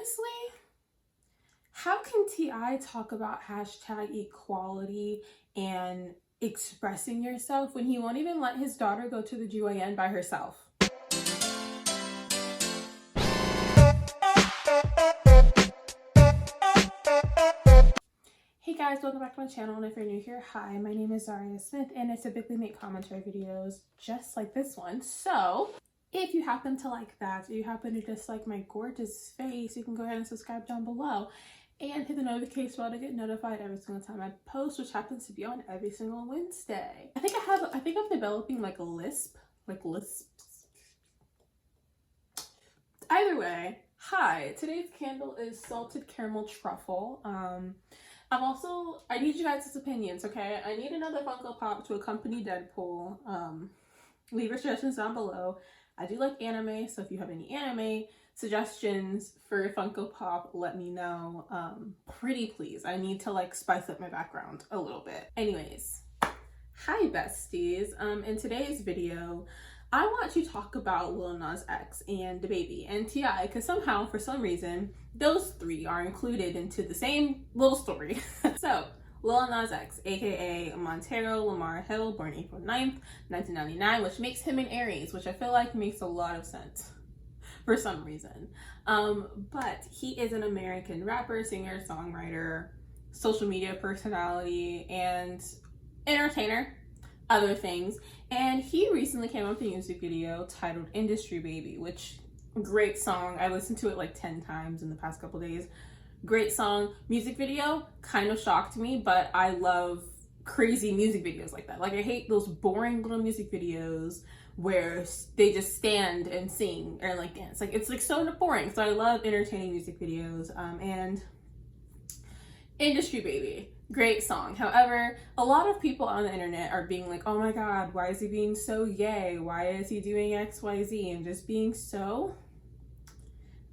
honestly, how can T.I talk about hashtag equality and expressing yourself when he won't even let his daughter go to the GYN by herself? Hey guys, welcome back to my channel, and if you're new here, hi, my name is Zaria Smith, and I typically make commentary videos just like this one. So if you happen to like that, or you happen to just like my gorgeous face, you can go ahead and subscribe down below and hit the notification bell to get notified every single time I post, which happens to be on every single Wednesday. I think I'm developing like a lisps. Either way, hi, today's candle is salted caramel truffle. I need you guys' opinions, okay? I need another Funko Pop to accompany Deadpool. Leave your suggestions down below. I do like anime, so if you have any anime suggestions for Funko Pop, let me know. Pretty please. I need to like spice up my background a little bit. Anyways, hi besties. In today's video, I want to talk about Lil Nas X and Dababy and T.I, because somehow, for some reason, those three are included into the same little story. So, Lil Nas X, aka Montero Lamar Hill, born April 9th, 1999, which makes him an Aries, which I feel like makes a lot of sense for some reason. But he is an American rapper, singer, songwriter, social media personality, and entertainer, other things. And he recently came out with a music video titled Industry Baby, which, great song. I listened to it like 10 times in the past couple days. Great song. Music video kind of shocked me, but I love crazy music videos like that. Like, I hate those boring little music videos where they just stand and sing or like dance. Like, it's like so boring. So I love entertaining music videos. And Industry Baby, great song. However, a lot of people on the internet are being like, oh my god, why is he being so gay? Why is he doing XYZ? And just being so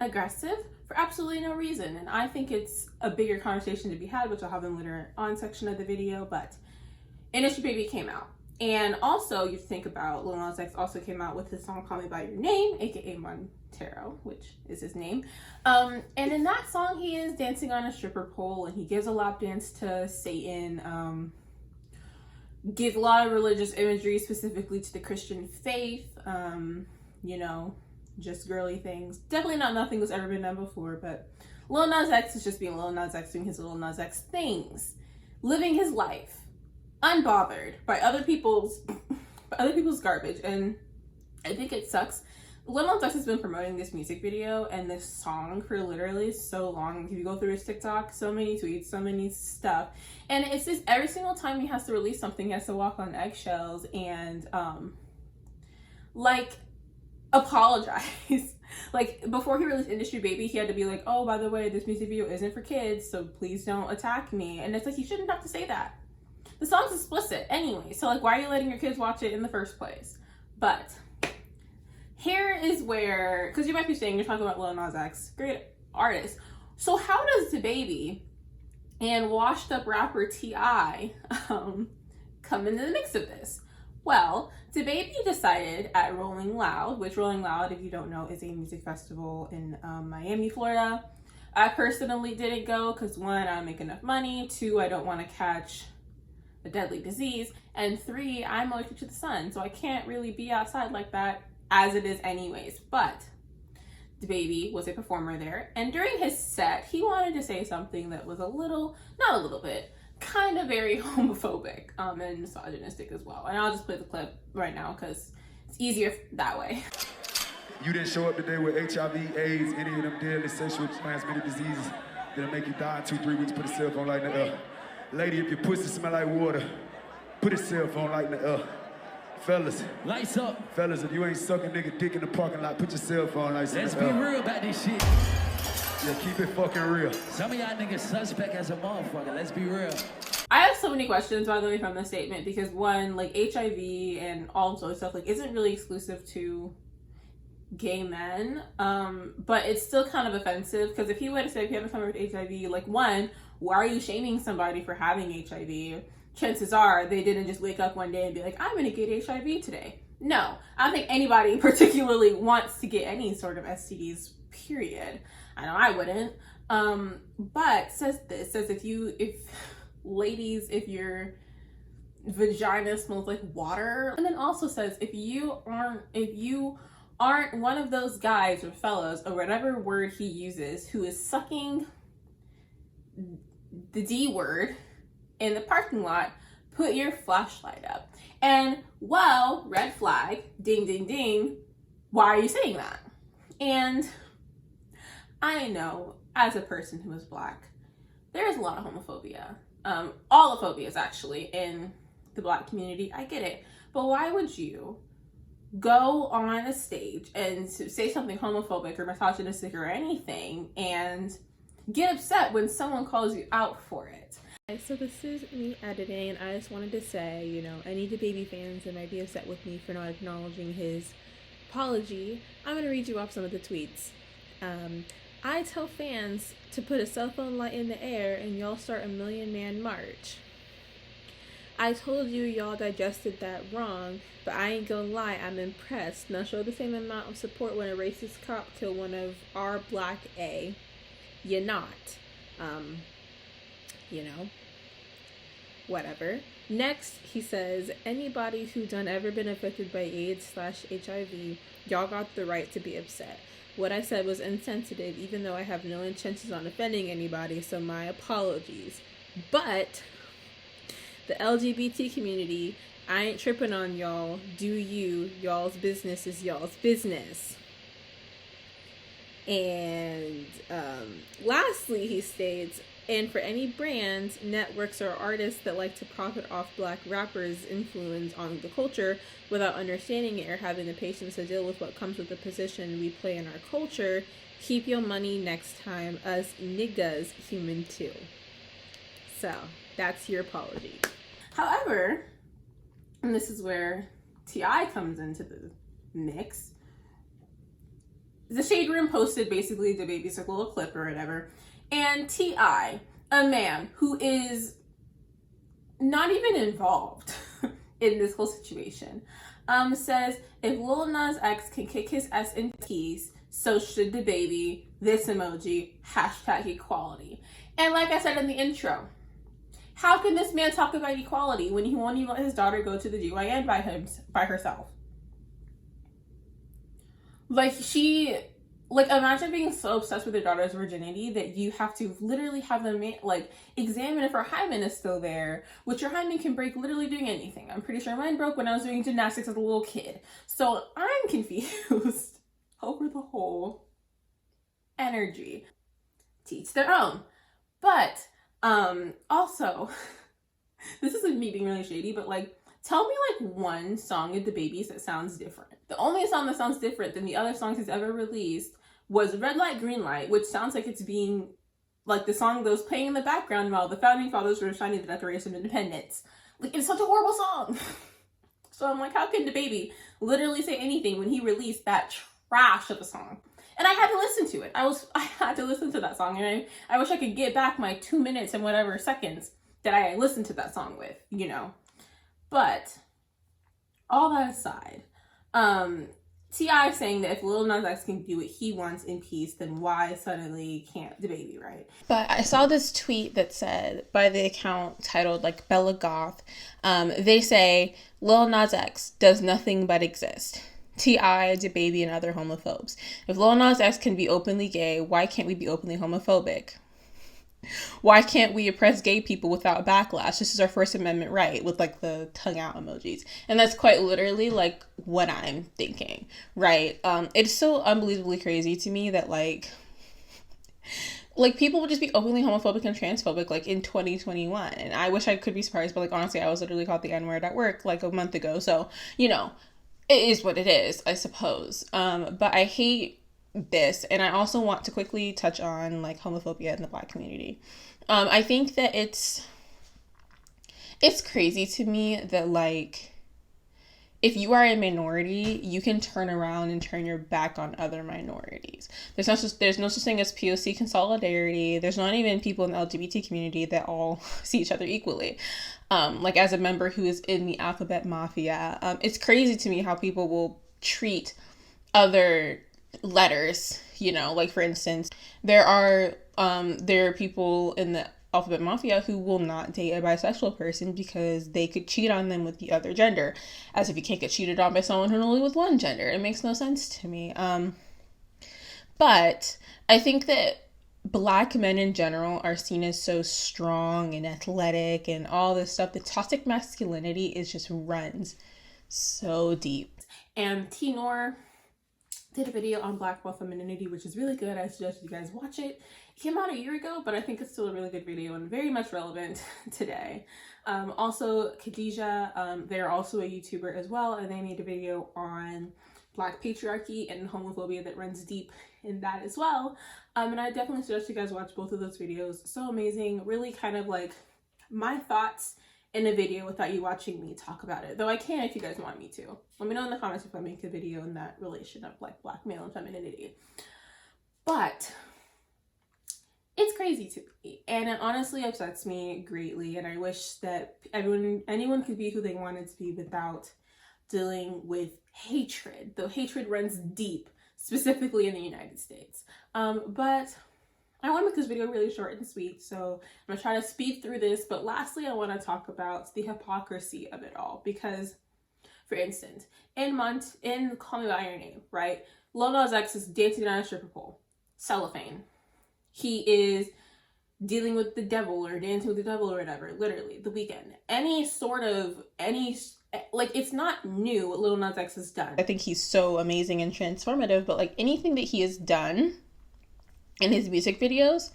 aggressive for absolutely no reason. And I think it's a bigger conversation to be had, which I'll have in the later on section of the video. But Industry Baby came out. And also, you think about Lil Nas X also came out with his song Call Me By Your Name, aka Montero, which is his name. And in that song, he is dancing on a stripper pole, and he gives a lap dance to Satan, gives a lot of religious imagery, specifically to the Christian faith, you know, just girly things. Definitely not nothing that's ever been done before, but Lil Nas X is just being Lil Nas X, doing his Lil Nas X things, living his life unbothered by other people's garbage. And I think it sucks. Lil Nas X has been promoting this music video and this song for literally so long. If you go through his TikTok, so many tweets, so many stuff, and it's just every single time he has to release something, he has to walk on eggshells and like apologize. Like, before he released Industry Baby, he had to be like, oh, by the way, this music video isn't for kids, so please don't attack me. And it's like, you shouldn't have to say that. The song's explicit anyway, so like, why are you letting your kids watch it in the first place? But here is where, because you might be saying, you're talking about Lil Nas X, great artist. So how does Dababy and washed up rapper T.I come into the mix of this? Well, Dababy decided at Rolling Loud, which Rolling Loud, if you don't know, is a music festival in Miami, Florida. I personally didn't go because 1, I don't make enough money, 2, I don't want to catch a deadly disease, and 3, I'm allergic to the sun, so I can't really be outside like that as it is anyways. But Dababy was a performer there, and during his set, he wanted to say something that was kind of very homophobic and misogynistic as well. And I'll just play the clip right now because it's easier that way. You didn't show up today with HIV, AIDS, any of them deadly sexually transmitted diseases that'll make you die in 2-3 weeks. Put a cell phone light in the air. Lady, if your pussy smell like water, put a cell phone light in the air. Fellas. Lights up. Fellas, if you ain't sucking nigga dick in the parking lot, put your cell phone lights in the air. Let's be real about this shit. Yeah, keep it fucking real. Some of y'all niggas suspect as a motherfucker. Let's be real. I have so many questions, by the way, from this statement, because 1, like, HIV and all this other stuff, like, isn't really exclusive to gay men, but it's still kind of offensive, because if he would have said, if you have someone with HIV, like, 1, why are you shaming somebody for having HIV? Chances are they didn't just wake up one day and be like, I'm gonna get HIV today. No, I don't think anybody particularly wants to get any sort of STDs, period. I know I wouldn't. But says if ladies, if your vagina smells like water, and then also says if you aren't one of those guys or fellows or whatever word he uses who is sucking the D word in the parking lot, put your flashlight up. And well, red flag, ding ding ding, why are you saying that? And I know, as a person who is Black, there's a lot of homophobia, all the phobias actually in the Black community. I get it, but why would you go on a stage and say something homophobic or misogynistic or anything and get upset when someone calls you out for it? So this is me editing, and I just wanted to say, you know, any Dababy fans that might be upset with me for not acknowledging his apology, I'm going to read you off some of the tweets. I tell fans to put a cell phone light in the air and y'all start a million-man march. I told you y'all digested that wrong, but I ain't gonna lie, I'm impressed. Now show the same amount of support when a racist cop killed one of our Black A. You're not. You know, whatever. Next, he says, anybody who done ever been affected by AIDS/HIV, y'all got the right to be upset. What I said was insensitive, even though I have no intentions on offending anybody, so my apologies. But the LGBT community, I ain't tripping on y'all. Do you? Y'all's business is y'all's business. And lastly, he states, and for any brands, networks, or artists that like to profit off Black rappers' influence on the culture without understanding it or having the patience to deal with what comes with the position we play in our culture, keep your money next time. Us niggas human too. So, that's your apology. However, and this is where T.I comes into the mix, the Shade Room posted basically Dababy's like a little clip or whatever, and T.I, a man who is not even involved in this whole situation, says if Lil Nas X can kick his ass in peace, so should Dababy. This emoji, #equality. And like I said in the intro, how can this man talk about equality when he won't even let his daughter go to the GYN by herself? Imagine being so obsessed with your daughter's virginity that you have to literally have them, examine if her hymen is still there, which your hymen can break literally doing anything. I'm pretty sure mine broke when I was doing gymnastics as a little kid. So I'm confused over the whole energy. To each their own. But, also, this isn't me being really shady, but tell me one song of Dababy's that sounds different. The only song that sounds different than the other songs he's ever released was Red Light, Green Light, which sounds like it's being the song that was playing in the background while the founding fathers were signing the Declaration of Independence. It's such a horrible song. So I'm how can Dababy literally say anything when he released that trash of a song? And I had to listen to it. I had to listen to that song, and I wish I could get back my 2 minutes and whatever seconds that I listened to that song with, But all that aside, T.I saying that if Lil Nas X can do what he wants in peace, then why suddenly can't Dababy, right? But I saw this tweet that said, by the account titled Bella Goth, they say, Lil Nas X does nothing but exist. T.I, Dababy, and other homophobes. If Lil Nas X can be openly gay, why can't we be openly homophobic? Why can't we oppress gay people without backlash? This is our First Amendment right, with the tongue out emojis. And that's quite literally what I'm thinking, right? It's so unbelievably crazy to me that people would just be openly homophobic and transphobic in 2021. And I wish I could be surprised, but honestly, I was literally called the N-word at work a month ago. So, it is what it is, I suppose. But I hate this, and I also want to quickly touch on homophobia in the Black community. I think that it's crazy to me that if you are a minority, you can turn around and turn your back on other minorities. There's no such thing as POC consolidarity. There's not even people in the LGBT community that all see each other equally. As a member who is in the alphabet mafia, it's crazy to me how people will treat other letters you know, like for instance, there are people in the alphabet mafia who will not date a bisexual person because they could cheat on them with the other gender, as if you can't get cheated on by someone who's only with one gender. It makes no sense to me. But I think that Black men in general are seen as so strong and athletic and all this stuff. The toxic masculinity is just runs so deep. And T.I did a video on Black male femininity, which is really good. I suggest you guys watch it. It came out a year ago, but I think it's still a really good video and very much relevant today. Also, Khadijah, they're also a YouTuber as well, and they made a video on Black patriarchy and homophobia that runs deep in that as well. And I definitely suggest you guys watch both of those videos. So amazing. Really kind of like my thoughts in a video without you watching me talk about it. Though I can if you guys want me to. Let me know in the comments if I make a video in that relation of like Black male and femininity. But it's crazy to me, and it honestly upsets me greatly, and I wish that anyone could be who they wanted to be without dealing with hatred, though hatred runs deep, specifically in the United States. But I want to make this video really short and sweet, so I'm going to try to speed through this. But lastly, I want to talk about the hypocrisy of it all, because, for instance, in Call Me By Your Name, right? Lil Nas X is dancing on a stripper pole. Cellophane. He is dealing with the devil or dancing with the devil or whatever, literally, The Weeknd. Like, it's not new what Lil Nas X has done. I think he's so amazing and transformative, but like anything that he has done in his music videos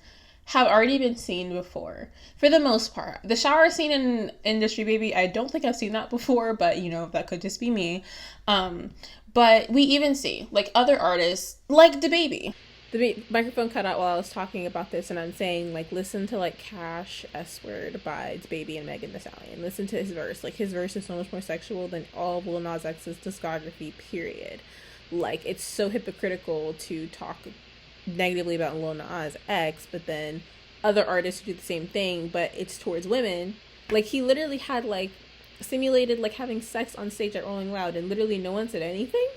have already been seen before, for the most part. The shower scene in Industry Baby, I don't think I've seen that before, but you know, that could just be me. But we even see like other artists like Dababy. The microphone cut out while I was talking about this, and I'm saying, like, listen to, like, Cash S Word by Dababy and Megan Thee Stallion. Listen to his verse. Like, his verse is so much more sexual than all of Lil Nas X's discography, period. Like, it's so hypocritical to talk negatively about Lil Nas X, but then other artists do the same thing, but it's towards women. Like, he literally had, like, simulated, like, having sex on stage at Rolling Loud, and literally no one said anything.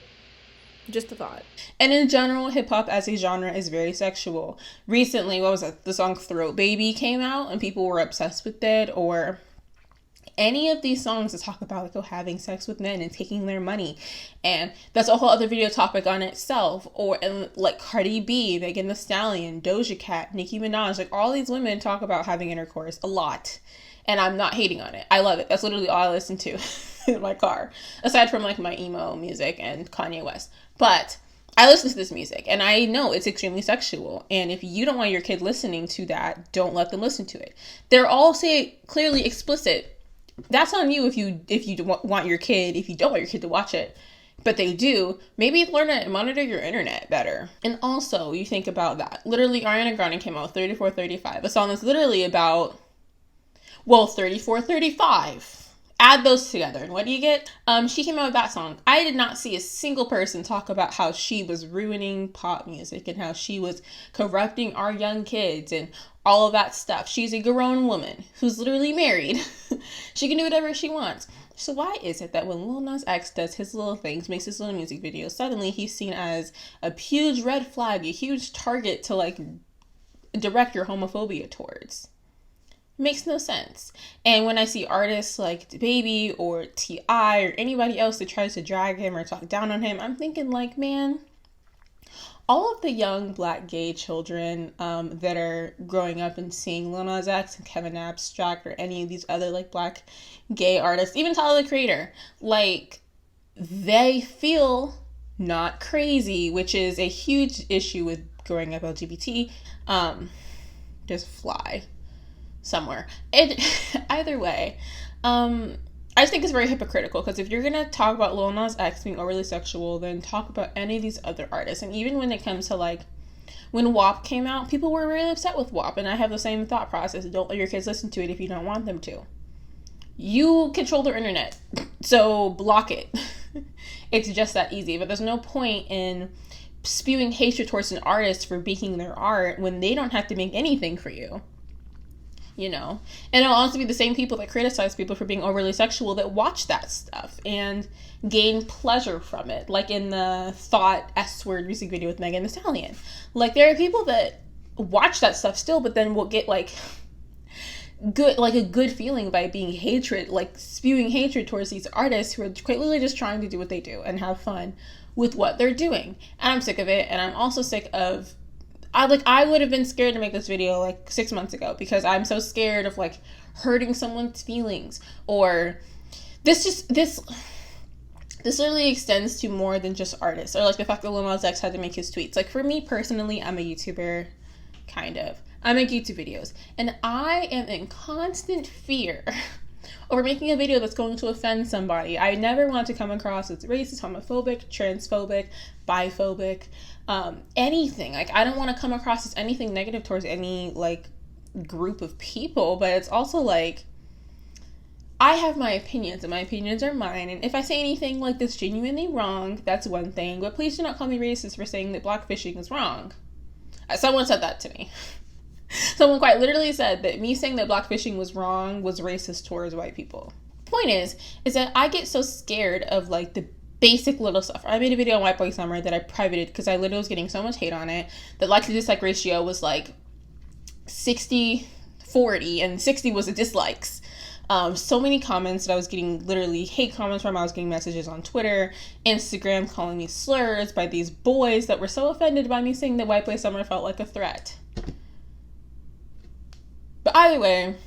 Just a thought. And in general, hip-hop as a genre is very sexual. Recently, what was it? The song Throat Baby came out and people were obsessed with it. Or any of these songs that talk about like having sex with men and taking their money. And that's a whole other video topic on itself. Or like Cardi B, Megan Thee Stallion, Doja Cat, Nicki Minaj. Like all these women talk about having intercourse a lot. And I'm not hating on it. I love it. That's literally all I listen to in my car. Aside from like my emo music and Kanye West. But I listen to this music and I know it's extremely sexual. And if you don't want your kid listening to that, don't let them listen to it. They're all clearly explicit. That's on you if you want your kid, if you don't want your kid to watch it. But they do. Maybe learn to monitor your internet better. And also, you think about that. Literally, Ariana Grande came out with 3435. A song that's literally about, well, 3435. Add those together, and what do you get? She came out with that song. I did not see a single person talk about how she was ruining pop music and how she was corrupting our young kids and all of that stuff. She's a grown woman who's literally married. She can do whatever she wants. So why is it that when Lil Nas X does his little things, makes his little music videos, suddenly he's seen as a huge red flag, a huge target to like direct your homophobia towards? Makes no sense. And when I see artists like Dababy or T.I or anybody else that tries to drag him or talk down on him, I'm thinking like, man, all of the young Black gay children that are growing up and seeing Lil Nas X and Kevin Abstract or any of these other like Black gay artists, even Tyler the Creator, like they feel not crazy, which is a huge issue with growing up LGBT. Just fly somewhere. Either way, I just think it's very hypocritical, because if you're gonna talk about Lil Nas X being overly sexual, then talk about any of these other artists. And even when it comes to like when WAP came out, people were really upset with WAP, and I have the same thought process. Don't let your kids listen to it if you don't want them to. You control their internet, so block it. It's just that easy. But there's no point in spewing hatred towards an artist for making their art when they don't have to make anything for you. you know? And it'll also be the same people that criticize people for being overly sexual that watch that stuff and gain pleasure from it. Like in the Thought S-word music video with Megan Thee Stallion. Like, there are people that watch that stuff still, but then will get like a good feeling by being hatred, like spewing hatred towards these artists who are quite literally just trying to do what they do and have fun with what they're doing. And I'm sick of it. And I'm also sick of, I would have been scared to make this video like 6 months ago because I'm so scared of like hurting someone's feelings, or this literally extends to more than just artists, or like the fact that Lil Nas X had to make his tweets. Like, for me personally, I'm a YouTuber, kind of. I make YouTube videos, and I am in constant fear over making a video that's going to offend somebody. I never want to come across as racist, homophobic, transphobic, biphobic, anything. Like, I don't want to come across as anything negative towards any like group of people, but it's also like, I have my opinions, and my opinions are mine, and if I say anything like this genuinely wrong, that's one thing, but please do not call me racist for saying that blackfishing is wrong. Someone said that to me. Someone quite literally said that me saying that blackfishing was wrong was racist towards white people. Point is that I get so scared of like the basic little stuff. I made a video on White Boy Summer that I privated because I literally was getting so much hate on it. The like to dislike ratio was like 60-40, and 60 was the dislikes. So many comments that I was getting, literally hate comments from. I was getting messages on Twitter, Instagram, calling me slurs by these boys that were so offended by me saying that White Boy Summer felt like a threat. But either way,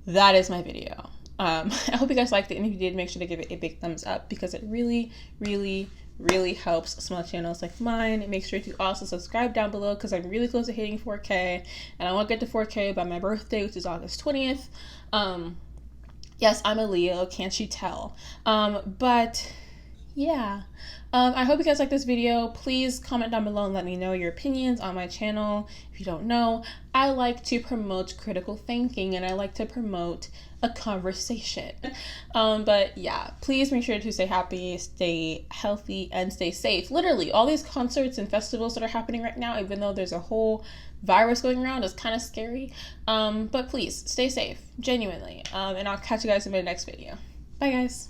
that is my video. I hope you guys liked it, and if you did, make sure to give it a big thumbs up because it really, really, really helps small channels like mine. And make sure to also subscribe down below because I'm really close to hitting 4K, and I want to get to 4K by my birthday, which is August 20th. Yes, I'm a Leo, can't you tell? But yeah, I hope you guys like this video. Please comment down below and let me know your opinions on my channel. If you don't know, I like to promote critical thinking, and I like to promote a conversation. But yeah, please make sure to stay happy, stay healthy, and stay safe. Literally, all these concerts and festivals that are happening right now, even though there's a whole virus going around, is kind of scary. But please stay safe, genuinely. And I'll catch you guys in my next video. Bye, guys.